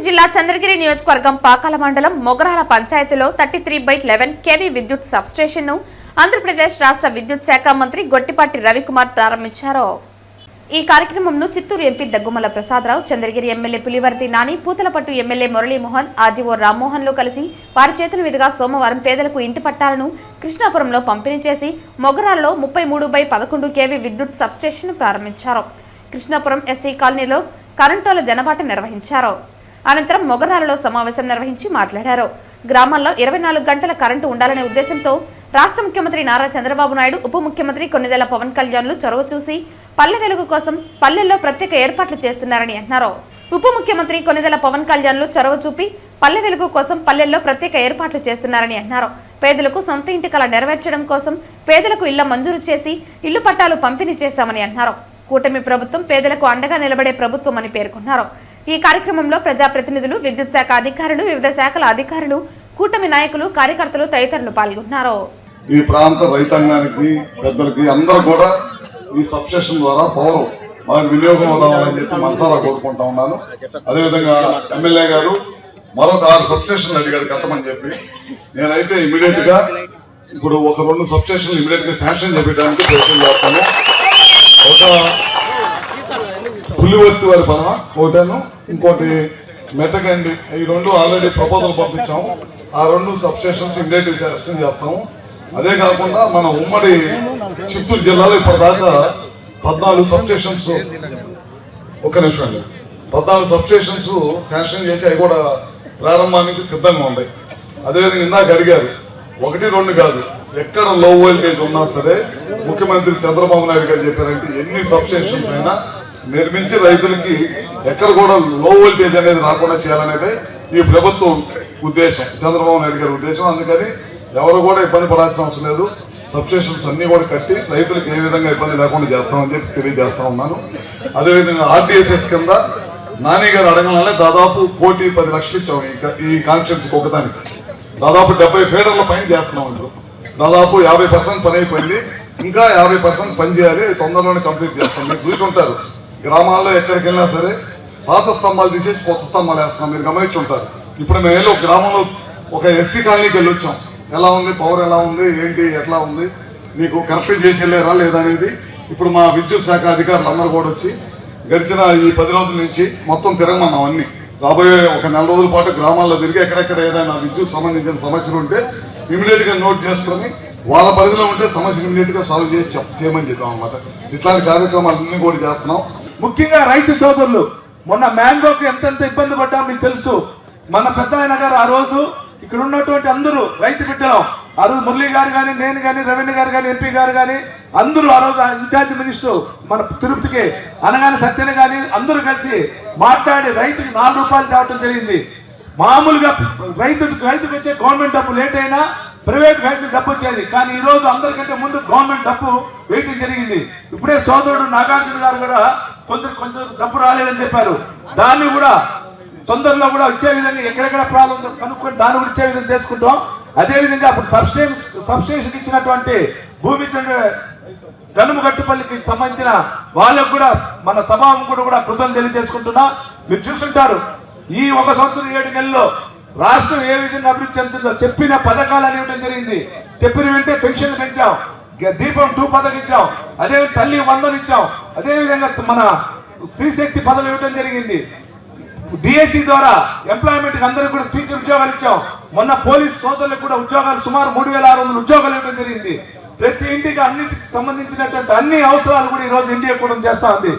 జిల్లా చంద్రగిరి నియోజకవర్గం పాకాల మండలం మొగరాల పంచాయతీలో 33/11 కేవీ విద్యుత్ సబ్స్టేషన్ ను ఆంధ్రప్రదేశ్ రాష్ట్ర విద్యుత్ శాఖ మంత్రి గొట్టిపాటి రవికుమార్ ప్రారంభించారు. ఈ కార్యక్రమంను Chittoor MP Daggumalla Prasadarao, Chandragiri MLA Pulivarthi Nani, Puthalapattu MLA Muralimohan, RDO Rammohan లు కలిసి వారి చేతుల మీదుగా సోమవారం పేదలకు ఇంటి పట్టాలను కృష్ణాపురంలో పంపిణీ చేసి మొగరాలలో 33/11 కేవీ విద్యుత్ సబ్స్టేషన్ ను ప్రారంభించారు. కృష్ణాపురం ఎస్సీ కాలనీలో కరెంటోల జనబాట నిర్వహించారు. అనంతరం మొగరాలలో సమావేశం నిర్వహించి మాట్లాడారు. గ్రామాల్లో 24 గంటల కరెంటు ఉండాలనే ఉద్దేశంతో రాష్ట్ర ముఖ్యమంత్రి నారా చంద్రబాబు నాయుడు, ఉప ముఖ్యమంత్రి కొన్నిదెల పవన్ కళ్యాణ్లు చొరవ చూసి పల్లె వెలుగు కోసం పల్లెల్లో ప్రత్యేక ఏర్పాట్లు చేస్తున్నారని అన్నారు. ఉప ముఖ్యమంత్రి కొన్నిదెల పవన్ కళ్యాణ్లు చొరవ చూపి పల్లె వెలుగు కోసం పల్లెల్లో ప్రత్యేక ఏర్పాట్లు చేస్తున్నారని అన్నారు. పేదలకు సొంత ఇంటి కల నెరవేర్చడం కోసం పేదలకు ఇళ్ల మంజూరు చేసి ఇళ్లు పట్టాలు పంపిణీ చేశామని అన్నారు. కూటమి ప్రభుత్వం పేదలకు అండగా నిలబడే ప్రభుత్వం అని పేర్కొన్నారు. ఈ కార్యక్రమంలో ప్రజాప్రతినిధులు, విద్యుత్ శాఖ అధికారులు, వివిధ శాఖల అధికారులు, కూటమి నాయకులు, కార్యకర్తలు తదితరులు పాల్గొన్నారు. ఈ ప్రాంత రైతాంగానికి, పెద్దలకి అందరూ కూడా ఈ సబ్స్టేషన్ ద్వారా పవర్ మాకు వినియోగం అవ్వాలని చెప్పి మనసారా కోరుకుంటా ఉన్నాను. అదేవిధంగా ఎమ్మెల్యే గారు మరొక 6 సబ్స్టేషన్లు అడిగాడు కట్టమని చెప్పి, నేనైతే ఇమీడియట్ గా ఇప్పుడు ఒక 2 సబ్స్టేషన్లు ఇమీడియట్ గా శాంక్షన్ చేయడానికి ప్రయత్నం చేస్తాను. ఒక పులివర్తి వారి పన ఒకటాను, ఇంకోటి మెట్టకండి, ఈ 2 ఆల్రెడీ ప్రపోజల్ పంపించాము. ఆ 2 సబ్స్టేషన్స్ ఇమీడియట్ గా శాంక్షన్ చేస్తాము. అదే కాకుండా మన ఉమ్మడి చిత్తూరు జిల్లాలో ఇప్పటిదాకా 14 సబ్స్టేషన్స్, ఒక నిమిషం అండి, 14 సబ్స్టేషన్స్ శాంక్షన్ చేసి అవి కూడా ప్రారంభానికి సిద్ధంగా ఉన్నాయి. అదేవిధంగా ఇందాక అడిగారు, 1, 2 కాదు, ఎక్కడ లో వోల్టేజ్ ఉన్నా సరే ముఖ్యమంత్రి చంద్రబాబు నాయుడు గారు చెప్పారంటే ఎన్ని సబ్స్టేషన్స్ అయినా నిర్మించి రైతులకి ఎక్కడ కూడా లో వోల్టేజ్ అనేది రాకుండా చేయాలనేదే ఈ ప్రభుత్వం ఉద్దేశం, చంద్రబాబు నాయుడు గారి ఉద్దేశం. అందుకని ఎవరు కూడా ఇబ్బంది పడాల్సిన అవసరం లేదు. సబ్స్టేషన్స్ అన్ని కూడా కట్టి రైతులకు ఏ విధంగా ఇబ్బంది లేకుండా చేస్తామని చెప్పి తెలియజేస్తా ఉన్నాను. అదేవిధంగా ఆర్టీఎస్ఎస్ కింద నాని గారు అడగగానే దాదాపు 1,10 లక్షలు ఇచ్చాము ఈ కాన్స్టిట్యున్సీకి ఒకదానికి. దాదాపు 70 ఫీడర్ల పైన చేస్తున్నాం. ఇప్పుడు దాదాపు 50% పని అయిపోయింది. ఇంకా 50% పని చేయాలి, తొందరలోనే కంప్లీట్ చేస్తాం. మీరు చూసుంటారు, గ్రామాల్లో ఎక్కడికి వెళ్ళినా సరే పాత స్తంభాలు తీసేసి కొత్త స్తంభాలు వేస్తున్నాం. మీరు గమనించి ఉంటారు. ఇప్పుడు మేము వెళ్ళి ఒక గ్రామంలో ఒక ఎస్సీ కాలనీకి వెళ్ళి వచ్చాం. ఎలా ఉంది, పవర్ ఎలా ఉంది, ఏంటి, ఎట్లా ఉంది, మీకు కరెక్ట్ చేసి వెళ్ళారా లేదా అనేది ఇప్పుడు మా విద్యుత్ శాఖ అధికారులు అందరూ కూడా వచ్చి గడిచిన ఈ 10 రోజుల నుంచి మొత్తం తిరగమన్నాం. అన్ని రాబోయే ఒక 4 రోజుల పాటు గ్రామాల్లో తిరిగి ఎక్కడెక్కడ ఏదైనా విద్యుత్ సంబంధించిన సమస్యలు ఉంటే ఇమీడియట్ గా నోట్ చేసుకొని వాళ్ళ పరిధిలో ఉంటే సమస్య ఇమీడియట్ గా సాల్వ్ చేసి చేయమని చెప్పాం అన్నమాట. ఇట్లాంటి కార్యక్రమాలన్నీ కూడా చేస్తున్నాం. ముఖ్యంగా రైతు సోదరులు, మొన్న మ్యాంగోకి ఎంతెంత ఇబ్బంది పడ్డామో మీకు తెలుసు. మన పెద్ద ఆయన గారు ఆ రోజు ఇక్కడ ఉన్నటువంటి అందరూ రైతు బిడ్డలు, ఆ రోజు మురళీ గారు కానీ, నేను కానీ, రెవెన్యూ గారు కానీ, ఎంపీ గారు కానీ అందరూ ఆ రోజు ఇన్ఛార్జ్ మినిస్టర్ మన తిరుపతికి అనగానే సత్యన కానీ అందరూ కలిసి మాట్లాడి రైతుకి 4 రూపాయలు తేవటం జరిగింది. మామూలుగా రైతుకి వచ్చే గవర్నమెంట్ డబ్బు లేట్ అయినా ప్రైవేట్ రైతులకు డబ్బు వచ్చేది. కానీ ఈ రోజు అందరికంటే ముందు గవర్నమెంట్ డబ్బు వేయటం జరిగింది. ఇప్పుడే సోదరుడు నాగార్జున గారు కూడా కొంచెం డబ్బు రాలేదని చెప్పారు. దాన్ని కూడా తొందరలో కూడా వచ్చే విధంగా ఎక్కడెక్కడ ప్రాబ్లం కనుక్కొని దాన్ని కూడా ఇచ్చే విధంగా చేసుకుంటాం. అదేవిధంగా అప్పుడు సబ్స్టేషన్ ఇచ్చినటువంటి భూమి గనుమగట్టుపల్లికి సంబంధించిన వాళ్ళకు కూడా మన సభాముఖుడు కూడా కృతజ్ఞతలు తెలియజేసుకుంటున్నా. మీరు చూస్తుంటారు, ఈ 1 సంవత్సరం 7 నెలల్లో రాష్ట్రం ఏ విధంగా అభివృద్ధి చెందుతుందో చెప్పిన పథకాలు అనేవి జరిగింది. చెప్పిన వెంటనే పెన్షన్ పెంచాం, దీపం 2 పథకం ఇచ్చాం, అదే తల్లి 100 ఇచ్చాం, అదేవిధంగా మన స్త్రీశక్తి పదవి ఇవ్వడం జరిగింది. డిఎస్సి ద్వారా ఎంప్లాయ్మెంట్ అందరికీ కూడా టీచర్ ఉద్యోగాలు ఇచ్చాం. మొన్న పోలీస్ సోదరులకు కూడా ఉద్యోగాలు సుమారు 3,600 ఉద్యోగాలు ఇవ్వడం జరిగింది. ప్రతి ఇంటికి అన్నింటికి సంబంధించినటువంటి అన్ని అవసరాలు కూడా ఈ రోజు ఇండియా కూడా చేస్తా ఉంది.